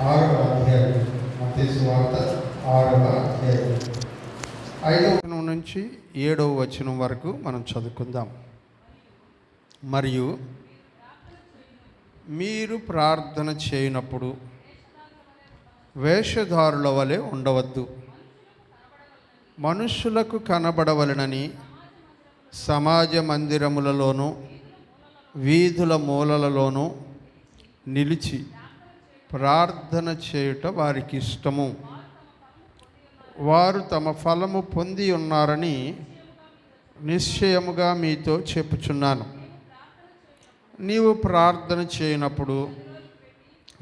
6వ అధ్యాయం, మత్తయి సువార్త 6వ అధ్యాయం 5వ వచనం నుంచి 7వ వచనం వరకు మనం చదువుకుందాం. మరియు మీరు ప్రార్థన చేయనప్పుడు వేషధారుల వలె ఉండవద్దు, మనుష్యులకు కనబడవలెనని సమాజ మందిరములలోనూ వీధుల మూలలలోనూ నిలిచి ప్రార్థన చేయుట వారికి ఇష్టము. వారు తమ ఫలము పొంది ఉన్నారని నిశ్చయముగా మీతో చెప్పుచున్నాను. నీవు ప్రార్థన చేయనప్పుడు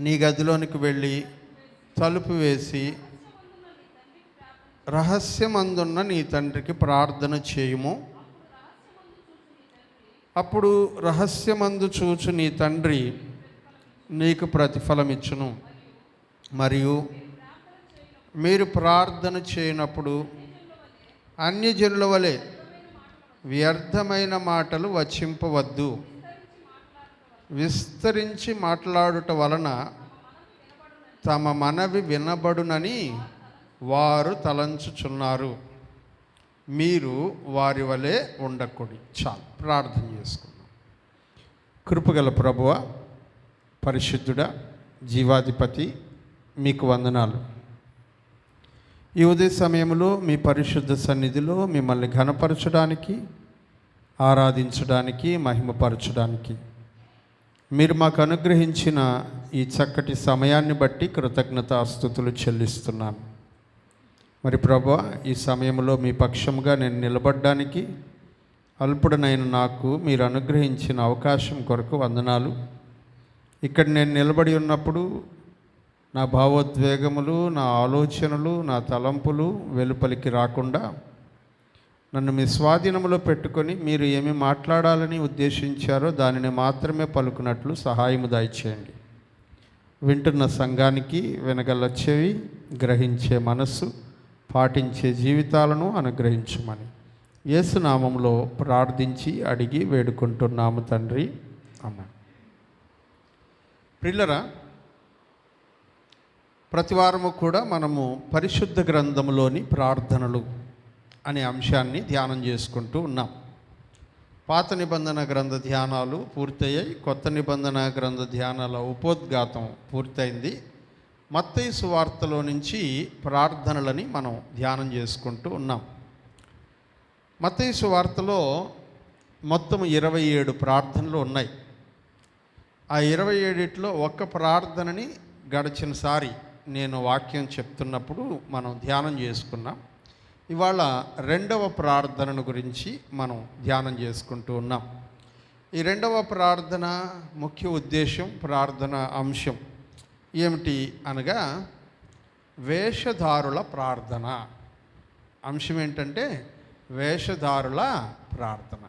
నీ గదిలోనికి వెళ్ళి తలుపు వేసి రహస్యమందున్న నీ తండ్రికి ప్రార్థన చేయుము. అప్పుడు రహస్యమందు చూచు నీ తండ్రి నీకు ప్రతిఫలమిచ్చును. మరియు మీరు ప్రార్థన చేయనప్పుడు అన్యజనుల వలె వ్యర్థమైన మాటలు వచింపవద్దు. విస్తరించి మాట్లాడుట వలన తమ మనవి వినబడునని వారు తలంచుచున్నారు. మీరు వారి వలె ఉండకూడదు. చాలు, ప్రార్థన చేసుకుందాం. కృపగల ప్రభువా, పరిశుద్ధుడా, జీవాధిపతి, మీకు వందనాలు. ఈ ఉదయ సమయంలో మీ పరిశుద్ధ సన్నిధిలో మిమ్మల్ని ఘనపరచడానికి, ఆరాధించడానికి, మహిమపరచడానికి మీరు మాకు అనుగ్రహించిన ఈ చక్కటి సమయాన్ని బట్టి కృతజ్ఞతాస్తుతులు చెల్లిస్తున్నాను. మరి ప్రభువా, ఈ సమయంలో మీ పక్షముగా నేను నిలబడడానికి అల్పుడనైన నాకు మీరు అనుగ్రహించిన అవకాశం కొరకు వందనాలు. ఇక్కడ నేను నిలబడి ఉన్నప్పుడు నా భావోద్వేగములు, నా ఆలోచనలు, నా తలంపులు వెలుపలికి రాకుండా నన్ను మీ స్వాధీనంలో పెట్టుకొని మీరు ఏమి మాట్లాడాలని ఉద్దేశించారో దానిని మాత్రమే పలుకున్నట్లు సహాయము దయచేయండి. వింటున్న సంఘానికి వినగల చెవి, గ్రహించే మనస్సు, పాటించే జీవితాలను అనుగ్రహించమని యేసు నామములో ప్రార్థించి అడిగి వేడుకుంటున్నాము తండ్రి, ఆమేన్. ప్రియులారా, ప్రతివారము కూడా మనము పరిశుద్ధ గ్రంథములోని ప్రార్థనలు అనే అంశాన్ని ధ్యానం చేసుకుంటూ ఉన్నాం. పాత నిబంధన గ్రంథ ధ్యానాలు పూర్తయ్యాయి, కొత్త నిబంధన గ్రంథ ధ్యానాల ఉపోద్ఘాతం పూర్తయింది. మత్తయి సువార్తలో నుంచి ప్రార్థనలని మనం ధ్యానం చేసుకుంటూ ఉన్నాం. మత్తయి సువార్తలో మొత్తం 27 ప్రార్థనలు ఉన్నాయి. ఆ 27లో ఒక్క ప్రార్థనని గడిచినసారి నేను వాక్యం చెప్తున్నప్పుడు మనం ధ్యానం చేసుకున్నాం. ఇవాళ 2వ ప్రార్థనను గురించి మనం ధ్యానం చేసుకుంటూ ఉన్నాం. ఈ 2వ ప్రార్థన ముఖ్య ఉద్దేశం, ప్రార్థన అంశం ఏమిటి అనగా వేషధారుల ప్రార్థన. అంశం ఏంటంటే వేషధారుల ప్రార్థన.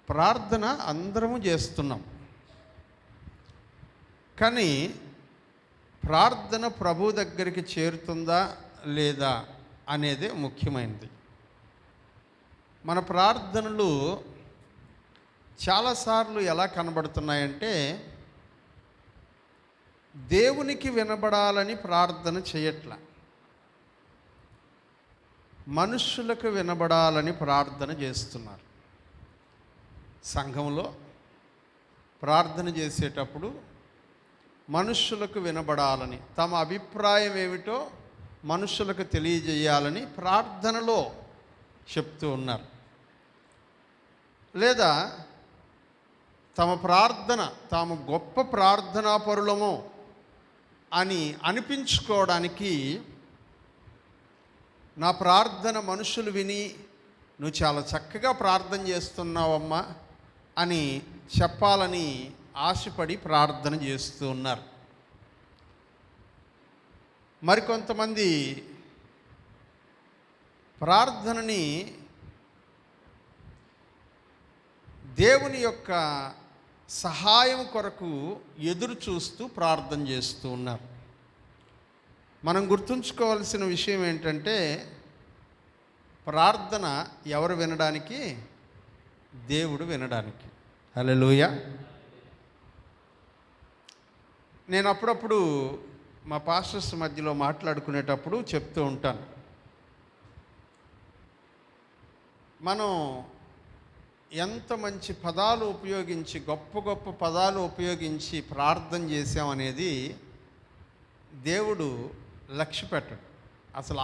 ప్రార్థన అందరము చేస్తున్నాం, కానీ ప్రార్థన ప్రభు దగ్గరికి చేరుతుందా లేదా అనేదే ముఖ్యమైనది. మన ప్రార్థనలు చాలాసార్లు ఎలా కనబడుతున్నాయంటే దేవునికి వినబడాలని ప్రార్థన చేయట్ల, మనుష్యులకు వినబడాలని ప్రార్థన చేస్తున్నారు. సంఘంలో ప్రార్థన చేసేటప్పుడు మనుష్యులకు వినబడాలని, తమ అభిప్రాయం ఏమిటో మనుష్యులకు తెలియజేయాలని ప్రార్థనలో చెప్తూ ఉన్నారు. లేదా తమ ప్రార్థన తాము గొప్ప ప్రార్థనాపరులము అని అనిపించుకోవడానికి నా ప్రార్థన మనుషులు విని నువ్వు చాలా చక్కగా ప్రార్థన చేస్తున్నావమ్మా అని చెప్పాలని ఆశపడి ప్రార్థన చేస్తూ ఉన్నారు. మరికొంతమంది ప్రార్థనని దేవుని యొక్క సహాయం కొరకు ఎదురు చూస్తూ ప్రార్థన చేస్తూ ఉన్నారు. మనం గుర్తుంచుకోవాల్సిన విషయం ఏంటంటే ప్రార్థన ఎవరు వినడానికి? దేవుడు వినడానికి. హల్లెలూయా. నేను అప్పుడప్పుడు మా పాస్టర్స్ మధ్యలో మాట్లాడుకునేటప్పుడు చెప్తూ ఉంటాను. మనం ఎంత మంచి పదాలు ఉపయోగించి, గొప్ప గొప్ప పదాలు ఉపయోగించి ప్రార్థన చేసామనేది దేవుడు లక్ష్య పెట్టడు. అసలు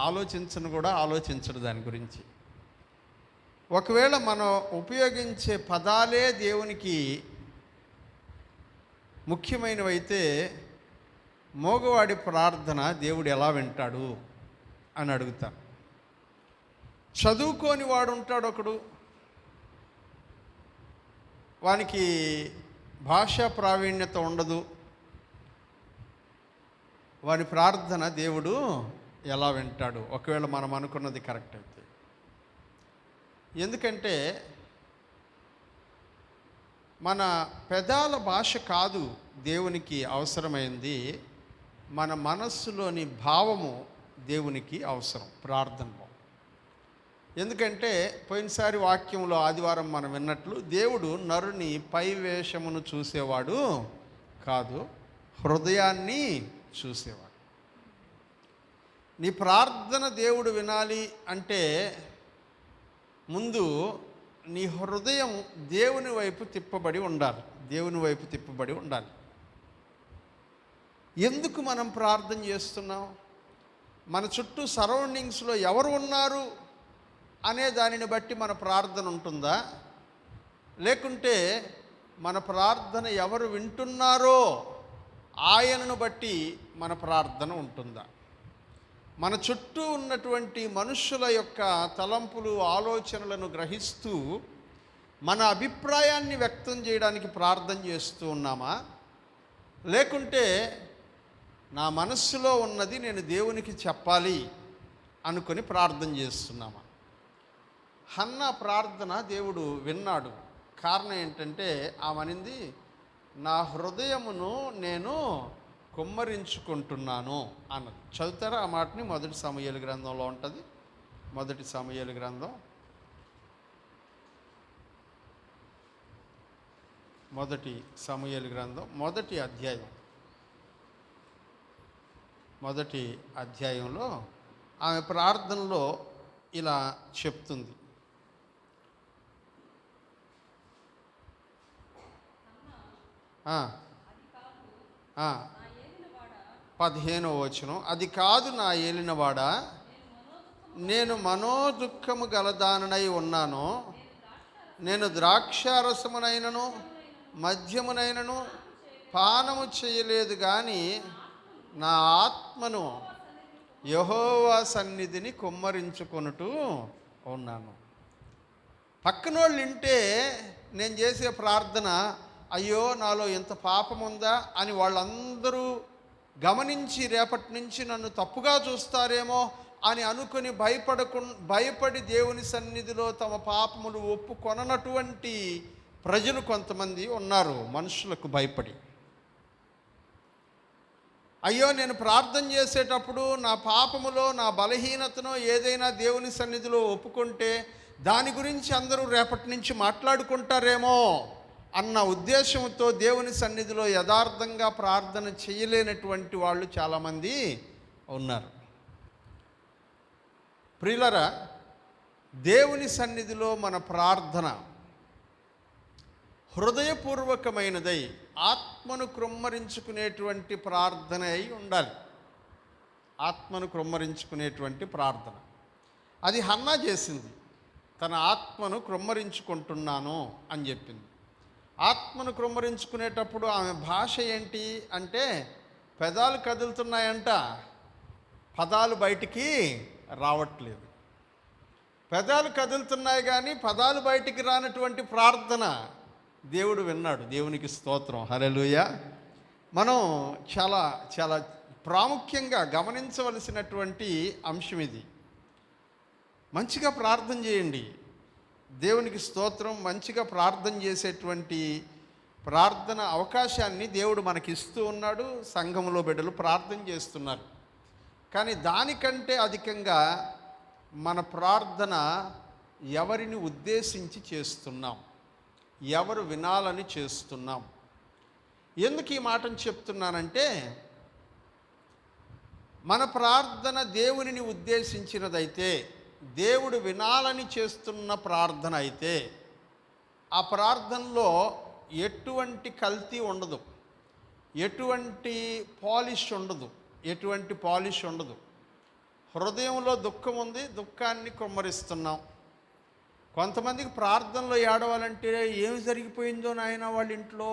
ఆలోచించడు దాని గురించి. ఒకవేళ మనం ఉపయోగించే పదాలే దేవునికి ముఖ్యమైనవైతే మోగవాడి ప్రార్థన దేవుడు ఎలా వింటాడు అని అడుగుతాను. చదువుకోని వాడు ఉంటాడు ఒకడు, వానికి భాషా ప్రావీణ్యత ఉండదు, వాని ప్రార్థన దేవుడు ఎలా వింటాడు ఒకవేళ మనం అనుకున్నది కరెక్ట్ అయితే? ఎందుకంటే మన పెదాల భాష కాదు దేవునికి అవసరమైంది, మన మనస్సులోని భావము దేవునికి అవసరం ప్రార్థనలో. ఎందుకంటే పోయినసారి వాక్యంలో ఆదివారం మనం విన్నట్లు దేవుడు నరుని పై వేషమును చూసేవాడు కాదు, హృదయాన్ని చూసేవాడు. నీ ప్రార్థన దేవుడు వినాలి అంటే ముందు నీ హృదయం దేవుని వైపు తిప్పబడి ఉండాలి. ఎందుకు మనం ప్రార్థన చేస్తున్నాం? మన చుట్టూ సరౌండింగ్స్లో ఎవరు ఉన్నారు అనే దానిని బట్టి మన ప్రార్థన ఉంటుందా? లేకుంటే మన ప్రార్థన ఎవరు వింటున్నారో ఆయనను బట్టి మన ప్రార్థన ఉంటుందా? మన చుట్టూ ఉన్నటువంటి మనుషుల యొక్క తలంపులు, ఆలోచనలను గ్రహిస్తూ మన అభిప్రాయాన్ని వ్యక్తం చేయడానికి ప్రార్థన చేస్తూ ఉన్నామా? లేకుంటే నా మనస్సులో ఉన్నది నేను దేవునికి చెప్పాలి అనుకొని ప్రార్థన చేస్తున్నామా? హన్నా ప్రార్థన దేవుడు విన్నాడు. కారణం ఏంటంటే ఆమె అనింది, నా హృదయమును నేను కుమ్మరించుకుంటున్నాను అన్నది. చదువుతారా ఆ మాటని? మొదటి సమూయేలు గ్రంథంలో ఉంటుంది. మొదటి సమూయేలు గ్రంథం మొదటి అధ్యాయంలో ఆమె ప్రార్థనలో ఇలా చెప్తుంది. 15వ వచనం, అది కాదు నా ఏలినవాడా, నేను మనోదుఃఖము గలదాననై ఉన్నాను, నేను ద్రాక్షారసమునైనను మద్యమునైనను పానము చేయలేదు, కానీ నా ఆత్మను యెహోవా సన్నిధిని కుమ్మరించుకొనుటూ ఉన్నాను. పక్కనోళ్ళు వింటే నేను చేసే ప్రార్థన, అయ్యో నాలో ఎంత పాపం ఉందా అని వాళ్ళందరూ గమనించి రేపటి నుంచి నన్ను తప్పుగా చూస్తారేమో అని అనుకుని భయపడి దేవుని సన్నిధిలో తమ పాపములు ఒప్పుకొననటువంటి ప్రజలు కొంతమంది ఉన్నారు. మనుషులకు భయపడి, అయ్యో నేను ప్రార్థన చేసేటప్పుడు నా పాపములో, నా బలహీనతనో ఏదైనా దేవుని సన్నిధిలో ఒప్పుకుంటే దాని గురించి అందరూ రేపటి నుంచి మాట్లాడుకుంటారేమో అన్న ఉద్దేశంతో దేవుని సన్నిధిలో యథార్థంగా ప్రార్థన చేయలేనటువంటి వాళ్ళు చాలామంది ఉన్నారు. ప్రియులరా, దేవుని సన్నిధిలో మన ప్రార్థన హృదయపూర్వకమైనదై ఆత్మను క్రొమ్మరించుకునేటువంటి ప్రార్థన అయి ఉండాలి. ఆత్మను క్రొమ్మరించుకునేటువంటి ప్రార్థన అది హన్నా చేసింది. తన ఆత్మను క్రొమ్మరించుకుంటున్నాను అని చెప్పింది. ఆత్మను క్రొమ్మరించుకునేటప్పుడు ఆమె భాష ఏంటి అంటే, పెదాలు కదులుతున్నాయంట, పదాలు బయటికి రావట్లేదు. పెదాలు కదులుతున్నాయి కానీ పదాలు బయటికి రానటువంటి ప్రార్థన దేవుడు విన్నాడు. దేవునికి స్తోత్రం, హల్లెలూయా. మనం చాలా చాలా ప్రాముఖ్యంగా గమనించవలసినటువంటి అంశం ఇది. మంచిగా ప్రార్థన చేయండి. దేవునికి స్తోత్రం. మంచిగా ప్రార్థన చేసేటువంటి ప్రార్థన అవకాశాన్ని దేవుడు మనకి ఇస్తూ ఉన్నాడు. సంఘంలో బిడ్డలు ప్రార్థన చేస్తున్నారు. కానీ దానికంటే అధికంగా మన ప్రార్థన ఎవరిని ఉద్దేశించి చేస్తున్నాం, ఎవరు వినాలని చేస్తున్నాం. ఎందుకు ఈ మాటను చెప్తున్నానంటే, మన ప్రార్థన దేవునిని ఉద్దేశించినదైతే, దేవుడు వినాలని చేస్తున్న ప్రార్థన అయితే, ఆ ప్రార్థనలో ఎటువంటి కల్తీ ఉండదు, ఎటువంటి పాలిష్ ఉండదు. హృదయంలో దుఃఖం ఉంది, దుఃఖాన్ని కుమ్మరిస్తున్నాం. కొంతమందికి ప్రార్థనలో ఏడవాలంటే ఏమి జరిగిపోయిందో నాయన వాళ్ళ ఇంట్లో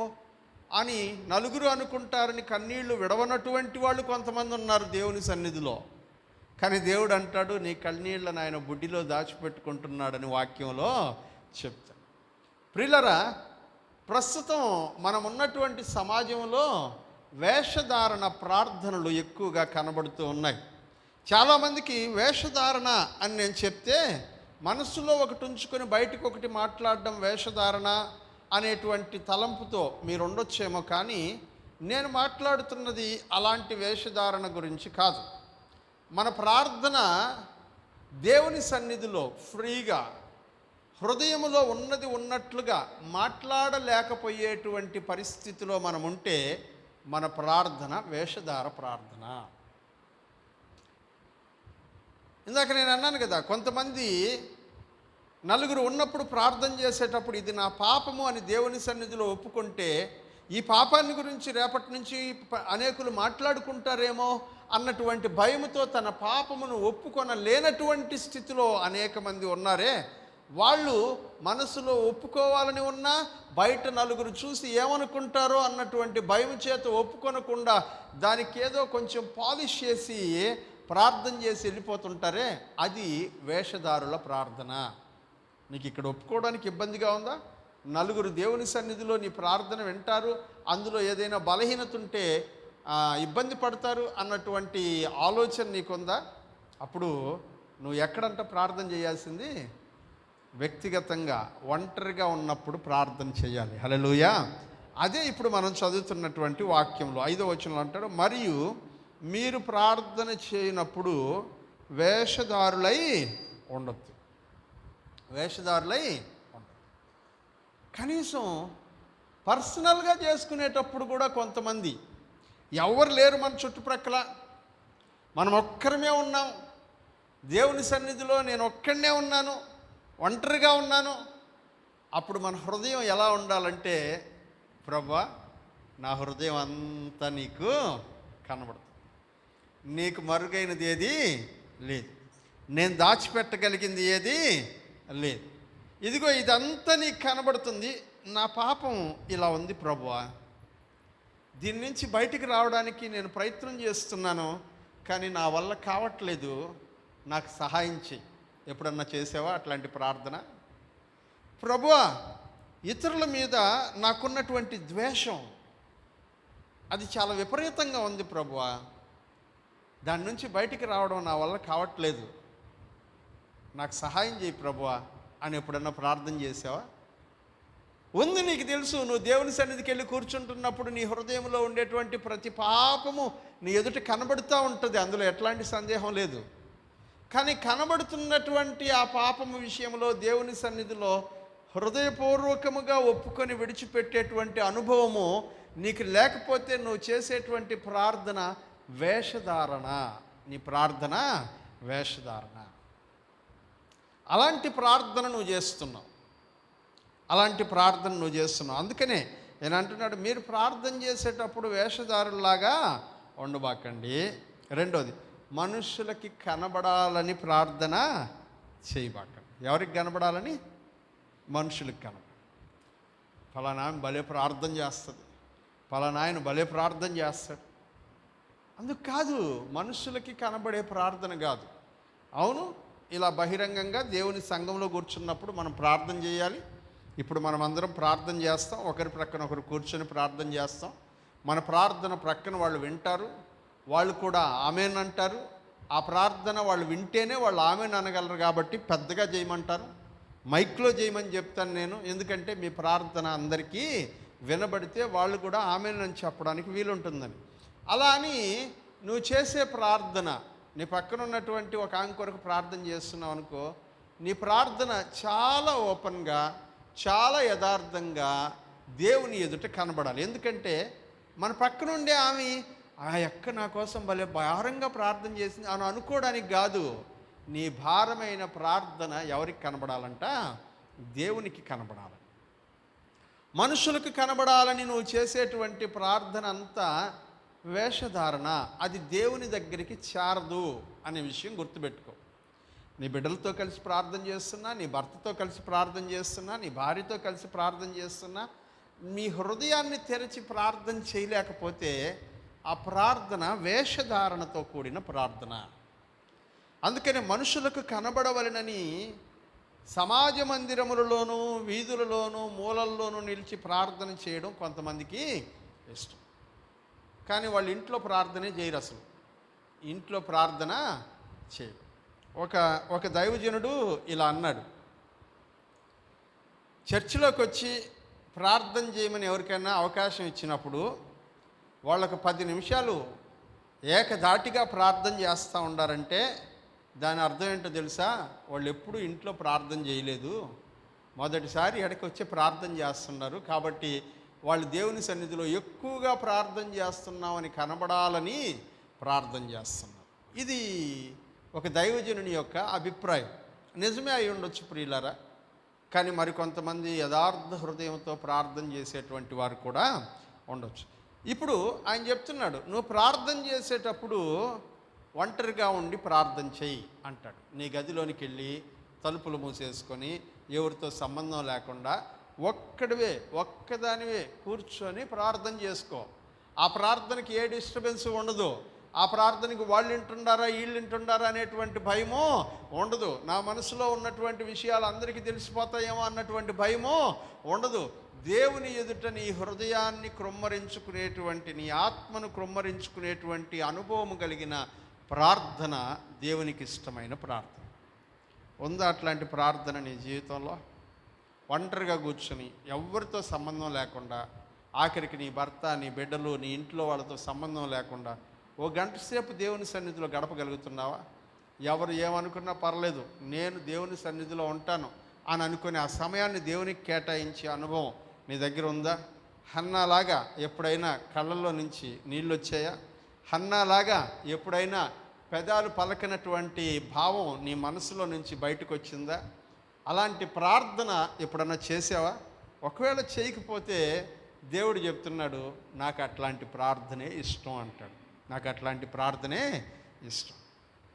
అని నలుగురు అనుకుంటారని కన్నీళ్లు విడవనటువంటి వాళ్ళు కొంతమంది ఉన్నారు దేవుని సన్నిధిలో. కానీ దేవుడు అంటాడు, నీ కన్నీళ్ళని ఆయన బుడ్డిలో దాచిపెట్టుకుంటున్నాడని వాక్యంలో చెప్తాడు. ప్రియులరా, ప్రస్తుతం మనం ఉన్నటువంటి సమాజంలో వేషధారణ ప్రార్థనలు ఎక్కువగా కనబడుతూ ఉన్నాయి. చాలామందికి వేషధారణ అని నేను చెప్తే మనసులో ఒకటి ఉంచుకొని బయటకు ఒకటి మాట్లాడడం వేషధారణ అనేటువంటి తలంపుతో మీరు ఉండొచ్చేమో, కానీ నేను మాట్లాడుతున్నది అలాంటి వేషధారణ గురించి కాదు. మన ప్రార్థన దేవుని సన్నిధిలో ఫ్రీగా హృదయములో ఉన్నది ఉన్నట్లుగా మాట్లాడలేకపోయేటువంటి పరిస్థితిలో మనం ఉంటే మన ప్రార్థన వేషధార ప్రార్థన. ఇందాక నేను అన్నాను కదా, కొంతమంది నలుగురు ఉన్నప్పుడు ప్రార్థన చేసేటప్పుడు ఇది నా పాపము అని దేవుని సన్నిధిలో ఒప్పుకుంటే, ఈ పాపాన్ని గురించి రేపటి నుంచి అనేకులు మాట్లాడుకుంటారేమో అన్నటువంటి భయముతో తన పాపమును ఒప్పుకొనలేనటువంటి స్థితిలో అనేక మంది ఉన్నారే, వాళ్ళు మనసులో ఒప్పుకోవాలని ఉన్నా బయట నలుగురు చూసి ఏమనుకుంటారో అన్నటువంటి భయం చేత ఒప్పుకొనకుండా దానికి ఏదో కొంచెం పాలిష్ చేసి ప్రార్థన చేసి వెళ్ళిపోతుంటారే, అది వేషధారుల ప్రార్థన. నీకు ఇక్కడ ఒప్పుకోవడానికి ఇబ్బందిగా ఉందా? నలుగురు దేవుని సన్నిధిలో నీ ప్రార్థన వింటారు, అందులో ఏదైనా బలహీనత ఉంటే ఇబ్బంది పడతారు అన్నటువంటి ఆలోచన నీకుందా? అప్పుడు నువ్వు ఎక్కడంట ప్రార్థన చేయాల్సింది? వ్యక్తిగతంగా ఒంటరిగా ఉన్నప్పుడు ప్రార్థన చేయాలి. హల్లెలూయా. అదే ఇప్పుడు మనం చదువుతున్నటువంటి వాక్యంలో 5వ వచనంలో అంటాడు, మరియు మీరు ప్రార్థన చేయనప్పుడు వేషధారులై ఉండొద్దు. కనీసం పర్సనల్గా చేసుకునేటప్పుడు కూడా కొంతమంది, ఎవరు లేరు మన చుట్టుప్రక్కల, మనం ఒక్కరమే ఉన్నాం, దేవుని సన్నిధిలో నేను ఒక్కడనే ఉన్నాను, ఒంటరిగా ఉన్నాను, అప్పుడు మన హృదయం ఎలా ఉండాలంటే, ప్రభువా నా హృదయం అంతా నీకు కనబడుతుంది, నీకు మరుగైనది ఏది లేదు, నేను దాచిపెట్టగలిగింది ఏది లేదు, ఇదిగో ఇదంతా నీకు కనబడుతుంది, నా పాపం ఇలా ఉంది ప్రభువా, దీని నుంచి బయటికి రావడానికి నేను ప్రయత్నం చేస్తున్నాను, కానీ నా వల్ల కావట్లేదు, నాకు సహాయం చెయ్యి. ఎప్పుడన్నా చేసావా అట్లాంటి ప్రార్థన? ప్రభువా ఇతరుల మీద నాకున్నటువంటి ద్వేషం అది చాలా విపరీతంగా ఉంది ప్రభువా, దాని నుంచి బయటికి రావడం నా వల్ల కావట్లేదు, నాకు సహాయం చేయి ప్రభువా అని ఎప్పుడన్నా ప్రార్థన చేసావా? ఉంది, నీకు తెలుసు, నువ్వు దేవుని సన్నిధికి వెళ్ళి కూర్చుంటున్నప్పుడు నీ హృదయంలో ఉండేటువంటి ప్రతి పాపము నీ ఎదుట కనబడుతూ ఉంటుంది, అందులో ఎట్లాంటి సందేహం లేదు. కానీ కనబడుతున్నటువంటి ఆ పాపము విషయంలో దేవుని సన్నిధిలో హృదయపూర్వకముగా ఒప్పుకొని విడిచిపెట్టేటువంటి అనుభవము నీకు లేకపోతే నువ్వు చేసేటువంటి ప్రార్థన వేషధారణ, నీ ప్రార్థన వేషధారణ. అలాంటి ప్రార్థన నువ్వు చేస్తున్నావు, అందుకనే నేను అంటున్నాడు, మీరు ప్రార్థన చేసేటప్పుడు వేషధారులాగా ఉండబాకండి. రెండోది, మనుషులకి కనబడాలని ప్రార్థన చేయబాకండి. ఎవరికి కనబడాలని? మనుషులకు కనబడాలి. ఫలానా ఆమె భలే ప్రార్థన చేస్తుంది, ఫలానా ఆయన భలే ప్రార్థన చేస్తాడు, అందుకు కాదు, మనుషులకి కనబడే ప్రార్థన కాదు. అవును, ఇలా బహిరంగంగా దేవుని సంఘంలో కూర్చున్నప్పుడు మనం ప్రార్థన చేయాలి. ఇప్పుడు మనం అందరం ప్రార్థన చేస్తాం, ఒకరి ప్రక్కన ఒకరు కూర్చొని ప్రార్థన చేస్తాం. మన ప్రార్థన ప్రక్కన వాళ్ళు వింటారు, వాళ్ళు కూడా ఆమెన్ అంటారు. ఆ ప్రార్థన వాళ్ళు వింటేనే వాళ్ళు ఆమెన్ అనగలరు కాబట్టి పెద్దగా చేయమంటారు, మైక్లో చేయమని చెప్తాను నేను, ఎందుకంటే మీ ప్రార్థన అందరికీ వినబడితే వాళ్ళు కూడా ఆమెన్ అని చెప్పడానికి వీలుంటుందని. అలా అని నువ్వు చేసే ప్రార్థన, నీ పక్కన ఉన్నటువంటి ఒక ఆమె కొరకు ప్రార్థన చేస్తున్నావు అనుకో, నీ ప్రార్థన చాలా ఓపెన్గా, చాలా యథార్థంగా దేవుని ఎదుట కనబడాలి. ఎందుకంటే మన పక్కనుండే ఆమె ఆ అక్క నా కోసం భలే భారంగా ప్రార్థన చేసింది అని అనుకోవడానికి కాదు. నీ భారమైన ప్రార్థన ఎవరికి కనబడాలంట? దేవునికి కనబడాలి. మనుషులకు కనబడాలని నువ్వు చేసేటువంటి ప్రార్థన అంతా వేషధారణ, అది దేవుని దగ్గరికి చేరదు అనే విషయం గుర్తుపెట్టుకో. నీ బిడ్డలతో కలిసి ప్రార్థన చేస్తున్నా, నీ భర్తతో కలిసి ప్రార్థన చేస్తున్నా, నీ భార్యతో కలిసి ప్రార్థన చేస్తున్నా, మీ హృదయాన్ని తెరిచి ప్రార్థన చేయలేకపోతే ఆ ప్రార్థన వేషధారణతో కూడిన ప్రార్థన. అందుకని మనుషులకు కనబడవలనని సమాజ మందిరములలోనూ వీధులలోనూ మూలల్లోనూ నిలిచి ప్రార్థన చేయడం కొంతమందికి ఇష్టం. కానీ వాళ్ళ ఇంట్లో ప్రార్థనే చేయరు. అసలు ఇంట్లో ప్రార్థన చేయరు. ఒక దైవజనుడు ఇలా అన్నాడు, చర్చిలోకి వచ్చి ప్రార్థన చేయమని ఎవరికైనా అవకాశం ఇచ్చినప్పుడు వాళ్ళకు 10 నిమిషాలు ఏకధాటిగా ప్రార్థన చేస్తూ ఉండారంటే దాని అర్థం ఏంటో తెలుసా? వాళ్ళు ఎప్పుడూ ఇంట్లో ప్రార్థన చేయలేదు, మొదటిసారి ఎడకి వచ్చి ప్రార్థన చేస్తున్నారు. కాబట్టి వాళ్ళు దేవుని సన్నిధిలో ఎక్కువగా ప్రార్థన చేస్తున్నామని కనబడాలని ప్రార్థన చేస్తున్నారు. ఇది ఒక దైవజనుని యొక్క అభిప్రాయం. నిజమే అయి ఉండొచ్చు ప్రియులారా. కానీ మరికొంతమంది యథార్థ హృదయంతో ప్రార్థన చేసేటువంటి వారు కూడా ఉండొచ్చు. ఇప్పుడు ఆయన చెప్తున్నాడు, నువ్వు ప్రార్థన చేసేటప్పుడు ఒంటరిగా ఉండి ప్రార్థన చెయ్యి అంటాడు. నీ గదిలోనికి వెళ్ళి తలుపులు మూసేసుకొని ఎవరితో సంబంధం లేకుండా ఒక్కదానివే కూర్చొని ప్రార్థన చేసుకో. ఆ ప్రార్థనకి ఏ డిస్టర్బెన్స్ ఉండదు. ఆ ప్రార్థనకి వాళ్ళు వింటుండారా వీళ్ళు వింటుండారా అనేటువంటి భయమో ఉండదు. నా మనసులో ఉన్నటువంటి విషయాలు అందరికీ తెలిసిపోతాయేమో అన్నటువంటి భయమో ఉండదు. దేవుని ఎదుట నీ హృదయాన్ని క్రొమ్మరించుకునేటువంటి, నీ ఆత్మను క్రొమ్మరించుకునేటువంటి అనుభవం కలిగిన ప్రార్థన దేవునికి ఇష్టమైన ప్రార్థన. ఉందా అట్లాంటి ప్రార్థన నీ జీవితంలో? ఒంటరిగా కూర్చొని ఎవరితో సంబంధం లేకుండా, ఆఖరికి నీ భర్త, నీ బిడ్డలు, నీ ఇంట్లో వాళ్ళతో సంబంధం లేకుండా 1 గంట సేపు దేవుని సన్నిధిలో గడపగలుగుతున్నావా? ఎవరు ఏమనుకున్నా పర్లేదు, నేను దేవుని సన్నిధిలో ఉంటాను అని అనుకుని ఆ సమయాన్ని దేవునికి కేటాయించే అనుభవం నీ దగ్గర ఉందా? హన్నాలాగా ఎప్పుడైనా కళ్ళల్లో నుంచి నీళ్ళు వచ్చాయా? హన్నాలాగా ఎప్పుడైనా పెదాలు పలకనటువంటి భావం నీ మనసులో నుంచి బయటకు వచ్చిందా? అలాంటి ప్రార్థన ఎప్పుడన్నా చేసావా? ఒకవేళ చేయకపోతే దేవుడు చెప్తున్నాడు, నాకు అట్లాంటి ప్రార్థనే ఇష్టం అంటాడు. నాకు అట్లాంటి ప్రార్థనే ఇష్టం.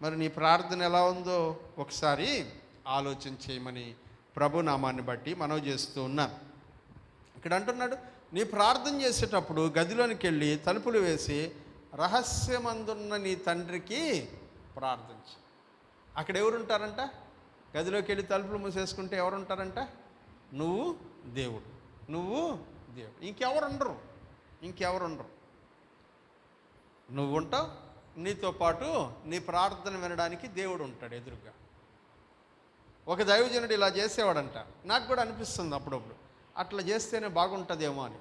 మరి నీ ప్రార్థన ఎలా ఉందో ఒకసారి ఆలోచన చేయమని ప్రభు నామాన్ని బట్టి మనవి చేస్తూ ఉన్నాను. ఇక్కడ అంటున్నాడు, నీ ప్రార్థన చేసేటప్పుడు గదిలోనికి వెళ్ళి తలుపులు వేసి రహస్యమందున్న నీ తండ్రికి ప్రార్థించు. అక్కడ ఎవరుంటారంట? గదిలోకి వెళ్ళి తలుపులు మూసేసుకుంటే ఎవరుంటారంట? నువ్వు దేవుడు, నువ్వు దేవుడు, ఇంకెవరు ఉండరు. నువ్వు ఉంటావు, నీతో పాటు నీ ప్రార్థన వినడానికి దేవుడు ఉంటాడు ఎదురుగా. ఒక దైవజనుడు ఇలా చేసేవాడంట. నాకు కూడా అనిపిస్తుంది అప్పుడప్పుడు అట్లా చేస్తేనే బాగుంటుందేమో అని.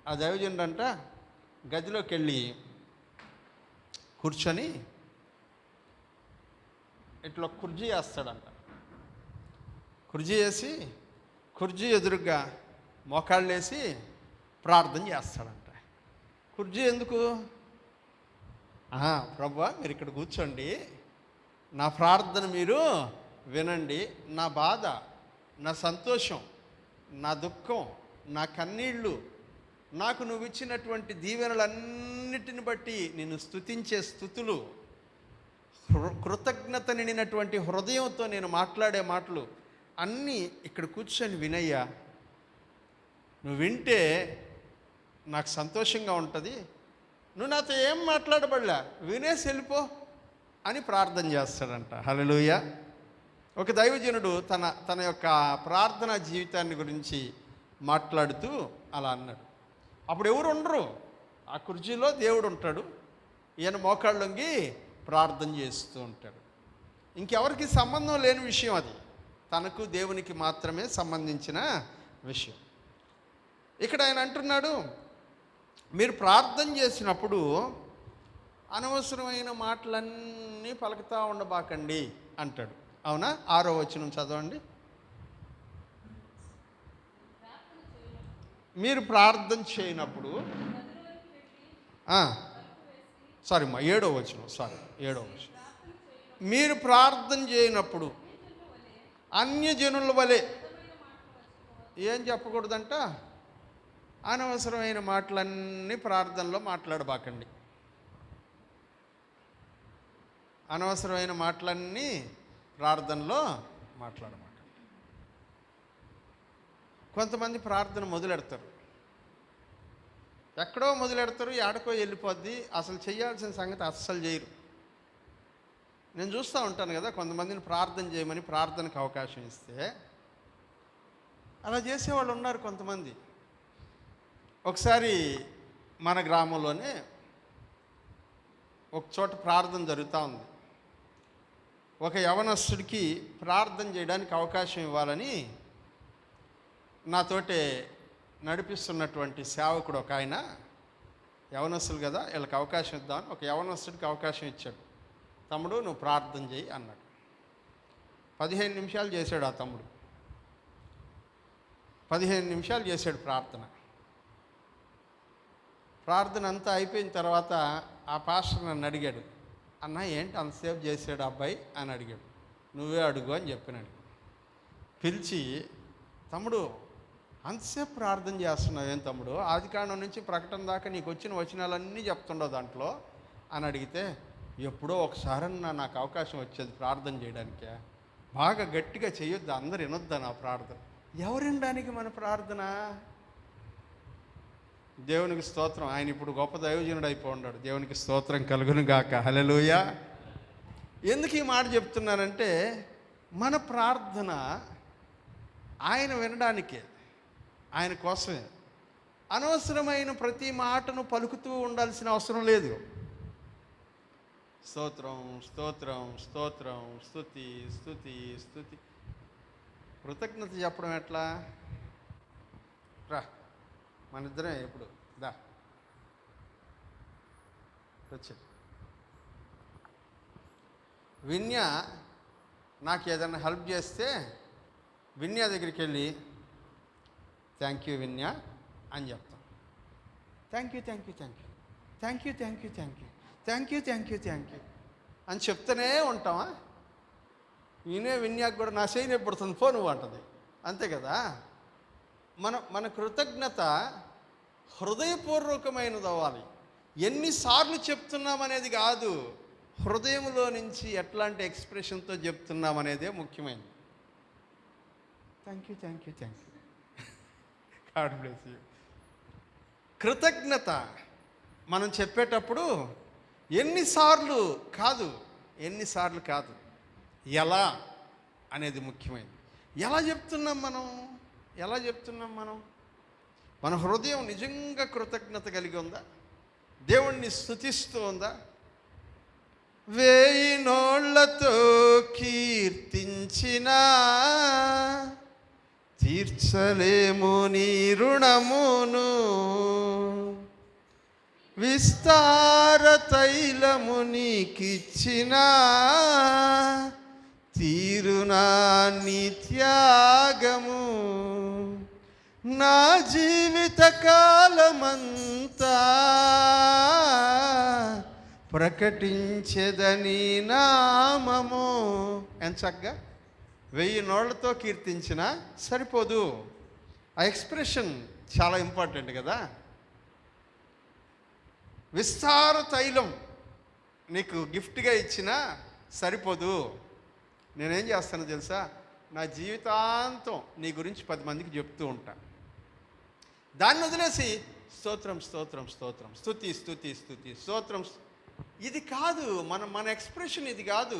ఆ దైవజనుడు అంట గదిలోకి వెళ్ళి కూర్చొని ఇట్లా కుర్జీ వేస్తాడంట. కుర్జీ వేసి కుర్జీ ఎదురుగా మోకాళ్ళు వేసి ప్రార్థన చేస్తాడంట. కుర్జీ ఎందుకు? ప్రభువా మీరు ఇక్కడ కూర్చోండి, నా ప్రార్థన మీరు వినండి, నా బాధ, నా సంతోషం, నా దుఃఖం, నా కన్నీళ్ళు, నాకు నువ్వు ఇచ్చినటువంటి దీవెనలన్నిటిని బట్టి నిన్ను స్తుతించే స్తుతులు, కృతజ్ఞత నిండినటువంటి హృదయంతో నేను మాట్లాడే మాటలు అన్నీ ఇక్కడ కూర్చొని వినయ్యా. నువ్వు వింటే నాకు సంతోషంగా ఉంటుంది. నువ్వు నాతో ఏం మాట్లాడబడలే, వినేసి వెళ్ళిపో అని ప్రార్థన చేస్తాడంట. హల్లెలూయా. ఒక దైవజనుడు తన యొక్క ప్రార్థనా జీవితాన్ని గురించి మాట్లాడుతూ అలా అన్నాడు. అప్పుడు ఎవరు ఉండరు, ఆ కుర్చీలో దేవుడు ఉంటాడు, ఈయన మోకాళ్ళొంగి ప్రార్థన చేస్తూ ఉంటాడు. ఇంకెవరికి సంబంధం లేని విషయం అది, తనకు దేవునికి మాత్రమే సంబంధించిన విషయం. ఇక్కడ ఆయన అంటున్నాడు, మీరు ప్రార్థన చేసినప్పుడు అనవసరమైన మాటలన్నీ పలుకుతూ ఉండబాకండి అంటాడు. అవునా? 6వ వచనం చదవండి. మీరు ప్రార్థన చేయనప్పుడు సారీ మా 7వ వచనం, 7వ వచనం. మీరు ప్రార్థన చేయనప్పుడు అన్యజనుల వలె ఏం చెప్పకూడదంట, అనవసరమైన మాటలన్నీ ప్రార్థనలో మాట్లాడబాకండి. అనవసరమైన మాటలన్నీ ప్రార్థనలో మాట్లాడబాకండి. కొంతమంది ప్రార్థన మొదలెడతారు, ఎక్కడో మొదలెడతారు, ఎక్కడికో వెళ్ళిపోద్ది, అసలు చేయాల్సిన సంగతి అస్సలు చేయరు. నేను చూస్తూ ఉంటాను కదా, కొంతమందిని ప్రార్థన చేయమని ప్రార్థనకు అవకాశం ఇస్తే అలా చేసేవాళ్ళు ఉన్నారు కొంతమంది. ఒకసారి మన గ్రామంలోనే ఒక చోట ప్రార్థన జరుగుతూ ఉంది. ఒక యవనస్తుడికి ప్రార్థన చేయడానికి అవకాశం ఇవ్వాలని నాతోటే నడిపిస్తున్నటువంటి సేవకుడు ఒక ఆయన, యవనస్తులు కదా వీళ్ళకి అవకాశం ఇద్దామని ఒక యవనస్తుడికి అవకాశం ఇచ్చాడు. తమ్ముడు నువ్వు ప్రార్థన చేయి అన్నాడు. 15 నిమిషాలు చేశాడు ఆ తమ్ముడు. 15 నిమిషాలు చేశాడు ప్రార్థన అంతా అయిపోయిన తర్వాత ఆ పాస్టర్ నన్ను అడిగాడు, అన్న ఏంటి అంతసేపు చేశాడు అబ్బాయి అని అడిగాడు. నువ్వే అడుగు అని చెప్పినాడు. పిలిచి, తమ్ముడు అంతసేపు ప్రార్థన చేస్తున్నావు ఏం తమ్ముడు, ఆదికాండం నుంచి ప్రకటన దాకా నీకు వచ్చిన వచనాలన్నీ చెప్తుండవు దాంట్లో అని అడిగితే, ఎప్పుడో ఒకసారన్నా నాకు అవకాశం వచ్చేది ప్రార్థన చేయడానికే, బాగా గట్టిగా చేయొద్దు, అందరు వినొద్దా నా ప్రార్థన. ఎవరినడానికి మన ప్రార్థన? దేవునికి స్తోత్రం. ఆయన ఇప్పుడు గొప్ప దైవజనుడు అయిపోయి ఉన్నాడు. దేవునికి స్తోత్రం కలుగును గాక. హల్లెలూయా. ఎందుకు ఈ మాట చెప్తున్నానంటే, మన ప్రార్థన ఆయన వినడానికే, ఆయన కోసమే. అనవసరమైన ప్రతి మాటను పలుకుతూ ఉండాల్సిన అవసరం లేదు. స్తోత్రం స్తోత్రం స్తోత్రం, స్తుతి స్తుతి స్తుతి. కృతజ్ఞత చెప్పడం ఎట్లా? రా మన ఇద్దరే ఎప్పుడు దా వచ్చి విన్య నాకు ఏదైనా హెల్ప్ చేస్తే విన్య దగ్గరికి వెళ్ళి థ్యాంక్ యూ విన్య అని చెప్తాం. Thank you thank you thank you thank you thank you thank you thank you thank you thank you అని చెప్తూనే ఉంటామా? విన్యాకు కూడా నా చేయని పడుతుంది ఫోన్ అంటది, అంతే కదా. మన కృతజ్ఞత హృదయపూర్వకమైనది అవ్వాలి. ఎన్నిసార్లు చెప్తున్నామనేది కాదు, హృదయంలో నుంచి ఎట్లాంటి ఎక్స్ప్రెషన్తో చెప్తున్నామనేదే ముఖ్యమైనది. Thank you thank you thank you, God bless you. కృతజ్ఞత మనం చెప్పేటప్పుడు ఎన్నిసార్లు కాదు ఎలా అనేది ముఖ్యమైనది. ఎలా చెప్తున్నాం మనం? మన హృదయం నిజంగా కృతజ్ఞత కలిగి ఉందా? దేవుణ్ణి స్తుతిస్తూ ఉందా? 1000 నోళ్లతో కీర్తించినా తీర్చలేము నీ రుణమును, విస్తార తైలము నీకిచ్చినా తీరునా నీ త్యాగము, నా జీవిత కాలమంతా ప్రకటించెదని నామము. ఎంత చక్కగా 1000 నోళ్లతో కీర్తించినా సరిపోదు. ఆ ఎక్స్ప్రెషన్ చాలా ఇంపార్టెంట్ కదా. విస్తార తైలం నీకు గిఫ్ట్గా ఇచ్చినా సరిపోదు. నేనేం చేస్తానో తెలుసా? నా జీవితాంతం నీ గురించి 10 మందికి చెప్తూ ఉంటా. దాన్ని వదిలేసి స్తోత్రం స్తోత్రం స్తోత్రం, స్తుతి స్తుతి స్తుతి, స్తోత్రం. ఇది కాదు మన ఎక్స్ప్రెషన్, ఇది కాదు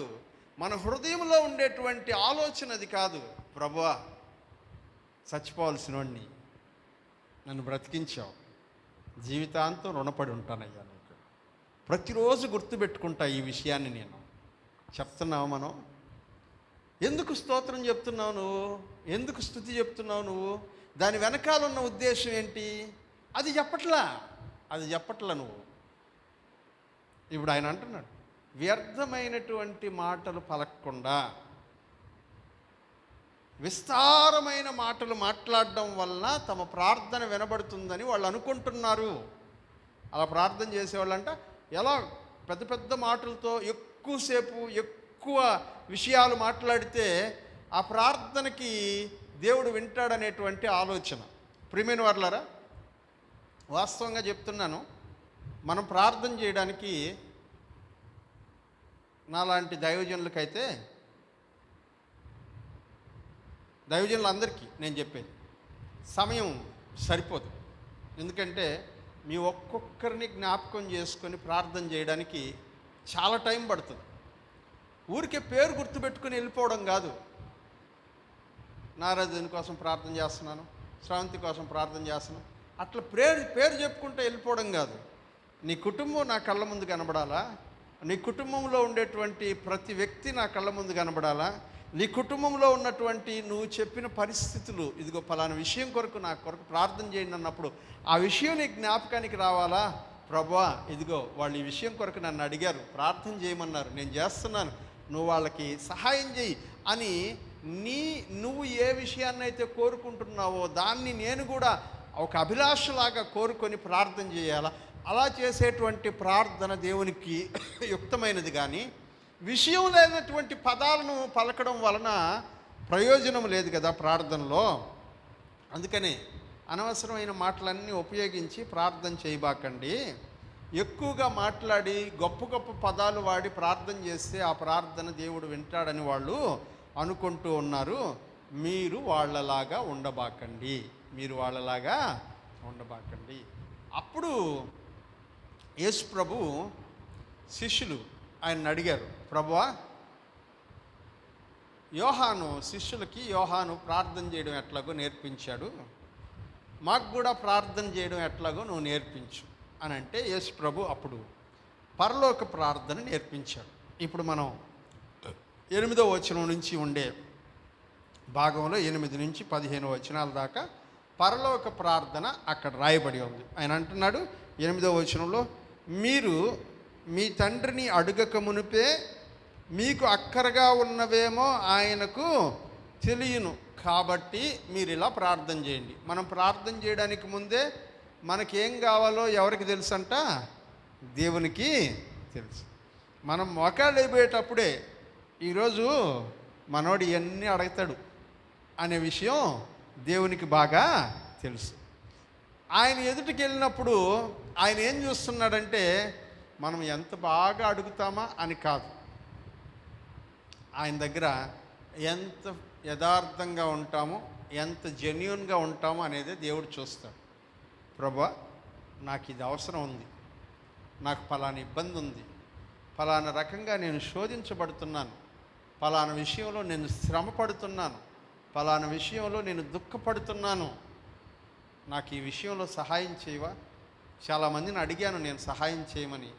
మన హృదయంలో ఉండేటువంటి ఆలోచన, అది కాదు. ప్రభువా, చచ్చిపోవాల్సినోడిని నన్ను బ్రతికించావు, జీవితాంతం రుణపడి ఉంటానయ్యా నీకు. ప్రతిరోజు గుర్తుపెట్టుకుంటా ఈ విషయాన్ని. నేను చెప్తున్నావు, మనం ఎందుకు స్తోత్రం చెప్తున్నావు నువ్వు, ఎందుకు స్తుతి చెప్తున్నావు నువ్వు, దాని వెనకాల ఉన్న ఉద్దేశం ఏంటి? అది చెప్పట్లా నువ్వు. ఇప్పుడు ఆయన అంటున్నాడు, వ్యర్థమైనటువంటి మాటలు పలకకుండా విస్తారమైన మాటలు మాట్లాడడం వలన తమ ప్రార్థన వినబడుతుందని వాళ్ళు అనుకుంటున్నారు. అలా ప్రార్థన చేసేవాళ్ళంట ఎలా పెద్ద పెద్ద మాటలతో ఎక్కువసేపు ఎక్కువ విషయాలు మాట్లాడితే ఆ ప్రార్థనకి దేవుడు వింటాడనేటువంటి ఆలోచన. ప్రియమైన వారలారా, వాస్తవంగా చెప్తున్నాను, మనం ప్రార్థన చేయడానికి నాలాంటి దైవజనులందరికీ నేను చెప్పేది, సమయం సరిపోదు. ఎందుకంటే మీ ఒక్కొక్కరిని జ్ఞాపకం చేసుకొని ప్రార్థన చేయడానికి చాలా టైం పడుతుంది. ఊరికే పేరు గుర్తుపెట్టుకుని వెళ్ళిపోవడం కాదు. నారాజుని కోసం ప్రార్థన చేస్తున్నాను, శ్రావంతి కోసం ప్రార్థన చేస్తున్నాను, అట్లా పేరు చెప్పుకుంటూ వెళ్ళిపోవడం కాదు. నీ కుటుంబం నా కళ్ళ ముందు కనబడాలా, నీ కుటుంబంలో ఉండేటువంటి ప్రతి వ్యక్తి నా కళ్ళ ముందు కనబడాలా, నీ కుటుంబంలో ఉన్నటువంటి నువ్వు చెప్పిన పరిస్థితులు, ఇదిగో పలానా విషయం కొరకు నా కొరకు ప్రార్థన చేయండి అన్నప్పుడు ఆ విషయం నీ జ్ఞాపకానికి రావాలా. ప్రభువా, ఇదిగో వాళ్ళు ఈ విషయం కొరకు నన్ను అడిగారు, ప్రార్థన చేయమన్నారు, నేను చేస్తున్నాను, నువ్వు వాళ్ళకి సహాయం చేయి అని నువ్వు ఏ విషయాన్నైతే కోరుకుంటున్నావో దాన్ని నేను కూడా ఒక అభిలాషలాగా కోరుకొని ప్రార్థన చేయాలా. అలా చేసేటువంటి ప్రార్థన దేవునికి యుక్తమైనది. కానీ విషయం లేనటువంటి పదాలను పలకడం వలన ప్రయోజనం లేదు కదా ప్రార్థనలో. అందుకనే అనవసరమైన మాటలన్నీ ఉపయోగించి ప్రార్థన చేయబాకండి. ఎక్కువగా మాట్లాడి గొప్ప గొప్ప పదాలు వాడి ప్రార్థన చేస్తే ఆ ప్రార్థన దేవుడు వింటాడని వాళ్ళు అనుకుంటూ ఉన్నారు. మీరు వాళ్ళలాగా ఉండబాకండి. అప్పుడు యేసు ప్రభు శిష్యులు ఆయన అడిగారు, ప్రభువా, శిష్యులకి యోహాను ప్రార్థన చేయడం ఎట్లాగో నేర్పించాడు, మాకు కూడా ప్రార్థన చేయడం ఎట్లాగో నువ్వు నేర్పించు అని అంటే యేసు ప్రభు అప్పుడు పరలోక ప్రార్థన నేర్పించాడు. ఇప్పుడు మనం 8వ వచనం నుంచి ఉండే భాగంలో 8 నుంచి 15 వచనాల దాకా పరలోక ప్రార్థన అక్కడ రాయబడి ఉంది. ఆయన అంటున్నాడు 8వ వచనంలో, మీరు మీ తండ్రిని అడుగక మునిపే మీకు అక్కరగా ఉన్నవేమో ఆయనకు తెలియను, కాబట్టి మీరు ఇలా ప్రార్థన చేయండి. మనం ప్రార్థన చేయడానికి ముందే మనకేం కావాలో ఎవరికి తెలుసు అంట? దేవునికి తెలుసు. మనం మోకాళ్ళు అయిపోయేటప్పుడే ఈరోజు మనోడు ఇవన్నీ అడుగుతాడు అనే విషయం దేవునికి బాగా తెలుసు. ఆయన ఎదుటికి వెళ్ళినప్పుడు ఆయన ఏం చూస్తున్నాడంటే మనం ఎంత బాగా అడుగుతామా అని కాదు, ఆయన దగ్గర ఎంత యథార్థంగా ఉంటామో, ఎంత జెన్యూన్గా ఉంటామో అనేది దేవుడు చూస్తాడు. ప్రభువా, నాకు ఇది అవసరం ఉంది, నాకు పలానా ఇబ్బంది ఉంది, పలానా రకంగా నేను శోధించబడుతున్నాను, పలానా విషయంలో నేను శ్రమ పడుతున్నాను, పలానా విషయంలో నేను దుఃఖపడుతున్నాను, నాకు ఈ విషయంలో సహాయం చేయవా? చాలామందిని అడిగాను నేను సహాయం చేయమని,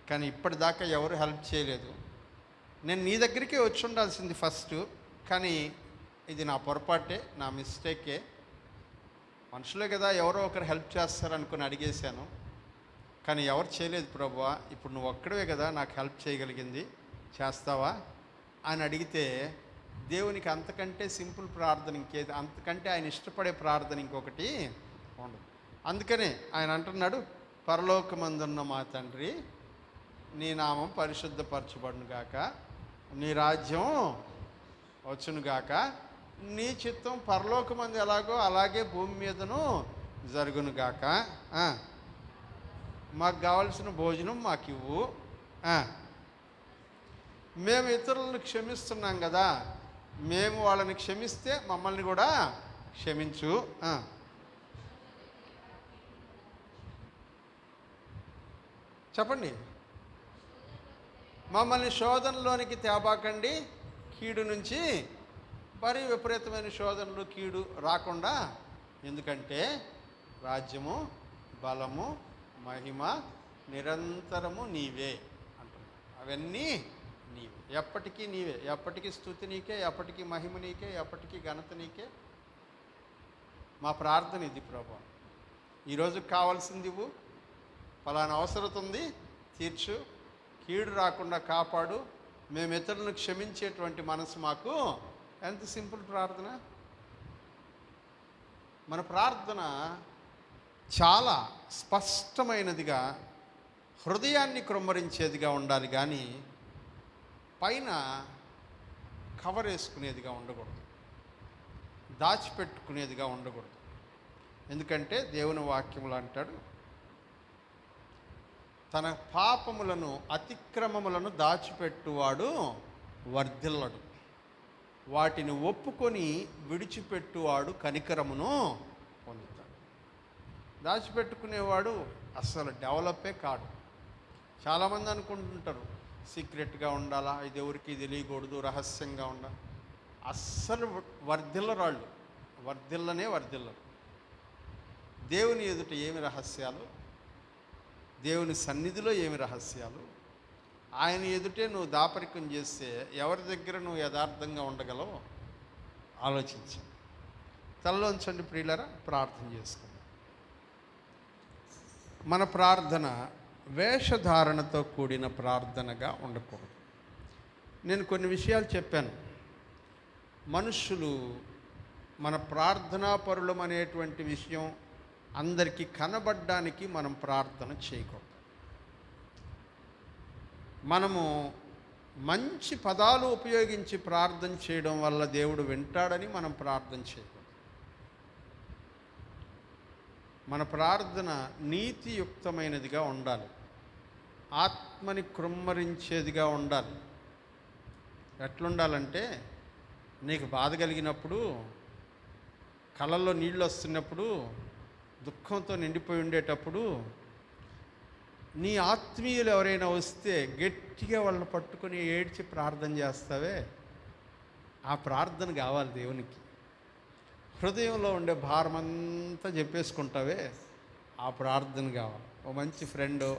కానీ ఇప్పటిదాకా ఎవరు హెల్ప్ చేయలేదు. నేను నీ దగ్గరికే వచ్చి ఉండాల్సింది ఫస్ట్, కానీ ఇది నా పొరపాటే, నా మిస్టేకే. మనుషులే కదా, ఎవరో ఒకరు హెల్ప్ చేస్తారనుకుని అడిగేశాను, కానీ ఎవరు చేయలేదు ప్రభువా. ఇప్పుడు నువ్వు ఒక్కడే కదా నాకు హెల్ప్ చేయగలిగింది, చేస్తావా అని అడిగితే దేవునికి అంతకంటే సింపుల్ ప్రార్థన ఇంకేది, అంతకంటే ఆయన ఇష్టపడే ప్రార్థన ఇంకొకటి ఉండదు. అందుకనే ఆయన అంటున్నాడు, పరలోకమందున్న మా తండ్రి, నీ నామం పరిశుద్ధపరచబడునుగాక, నీ రాజ్యం వచ్చునుగాక, నీ చిత్తం పరలోకమందు ఎలాగో అలాగే భూమి మీదను జరుగునుగాక, మాకు కావలసిన భోజనం మాకు ఇవ్వు, మేము ఇతరులను క్షమిస్తున్నాం కదా, మేము వాళ్ళని క్షమిస్తే మమ్మల్ని కూడా క్షమించు, చెప్పండి, మమ్మల్ని శోధనలోనికి తేబాకండి, కీడు నుంచి, మరి విపరీతమైన శోధనలు కీడు రాకుండా, ఎందుకంటే రాజ్యము బలము మహిమ నిరంతరము నీవే అంటున్నాడు. అవన్నీ నీవే, ఎప్పటికీ నీవే, ఎప్పటికీ స్తుతి నీకే, ఎప్పటికీ మహిమ నీకే, ఎప్పటికీ ఘనత నీకే. మా ప్రార్థన ఇది ప్రభువా, ఈరోజు కావాల్సింది ఇవ్వు, ఫలానా అవసరం ఉంది తీర్చు, కీడు రాకుండా కాపాడు, మేము ఇతరులను క్షమించేటువంటి మనసు మాకు. ఎంత సింపుల్ ప్రార్థన. మన ప్రార్థన చాలా స్పష్టమైనదిగా హృదయాన్ని కృమ్మరించేదిగా ఉండాలి కానీ పైన కవర్ వేసుకునేదిగా ఉండకూడదు, దాచిపెట్టుకునేదిగా ఉండకూడదు. ఎందుకంటే దేవుని వాక్యములు అంటాడు, తన పాపములను అతిక్రమములను దాచిపెట్టువాడు వర్ధిల్లడు, వాటిని ఒప్పుకొని విడిచిపెట్టువాడు కనికరమును పొందుతాడు. దాచిపెట్టుకునేవాడు అస్సలు డెవలపే కాడు. చాలామంది అనుకుంటుంటారు సీక్రెట్గా ఉండాలా, ఇది ఎవరికి తెలియకూడదు, రహస్యంగా ఉండాలి. అస్సలు వర్ధిల్లరాళ్ళు, వర్ధిల్లరు. దేవుని ఎదుట ఏమి రహస్యాలు, దేవుని సన్నిధిలో ఏమి రహస్యాలు, ఆయన ఎదుటే నువ్వు దాపరికం చేస్తే ఎవరి దగ్గర నువ్వు యథార్థంగా ఉండగలవో ఆలోచించు. తలలోంచండి ప్రియులారా, ప్రార్థన చేసుకుందాం. మన ప్రార్థన వేషధారణతో కూడిన ప్రార్థనగా ఉండకూడదు. నేను కొన్ని విషయాలు చెప్పాను. మనుషులు మన ప్రార్థనాపరులం అనేటువంటి విషయం అందరికీ కనబడ్డానికి మనం ప్రార్థన చేయకూడదు. మనము మంచి పదాలు ఉపయోగించి ప్రార్థన చేయడం వల్ల దేవుడు వింటాడని మనం ప్రార్థన చేయకూడదు. మన ప్రార్థన నీతియుక్తమైనదిగా ఉండాలి, ఆత్మని కృమ్మరించేదిగా ఉండాలి. ఎట్లుండాలంటే, నీకు బాధ కలిగినప్పుడు, కళ్ళల్లో నీళ్ళు వస్తున్నప్పుడు, దుఃఖంతో నిండిపోయి ఉండేటప్పుడు నీ ఆత్మీయులు ఎవరైనా వస్తే గట్టిగా వాళ్ళని పట్టుకొని ఏడ్చి ప్రార్థన చేస్తావే, ఆ ప్రార్థన కావాలి దేవునికి. హృదయంలో ఉండే భారమంతా చెప్పేసుకుంటావే, ఆ ప్రార్థన కావాలి. ఓ మంచి ఫ్రెండో,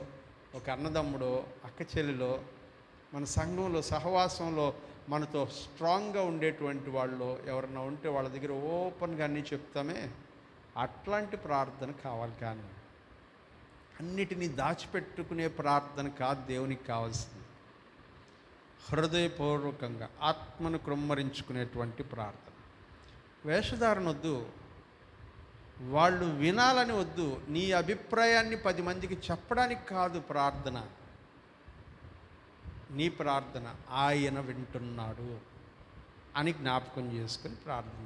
ఒక అన్నదమ్ముడో, అక్క చెల్లిలో, మన సంఘంలో సహవాసంలో మనతో స్ట్రాంగ్గా ఉండేటువంటి వాళ్ళు ఎవరన్నా ఉంటే వాళ్ళ దగ్గర ఓపెన్గా అన్నీ చెప్తామే, అట్లాంటి ప్రార్థన కావాలి. కానీ అన్నిటినీ దాచిపెట్టుకునే ప్రార్థన కాదు దేవునికి కావాల్సింది. హృదయపూర్వకంగా ఆత్మను కృమ్మరించుకునేటువంటి ప్రార్థన. వేషధారణ వద్దు, వాళ్ళు వినాలని వద్దు, నీ అభిప్రాయాన్ని 10 మందికి చెప్పడానికి కాదు ప్రార్థన. నీ ప్రార్థన ఆయన వింటున్నాడు అని జ్ఞాపకం చేసుకొని ప్రార్థన.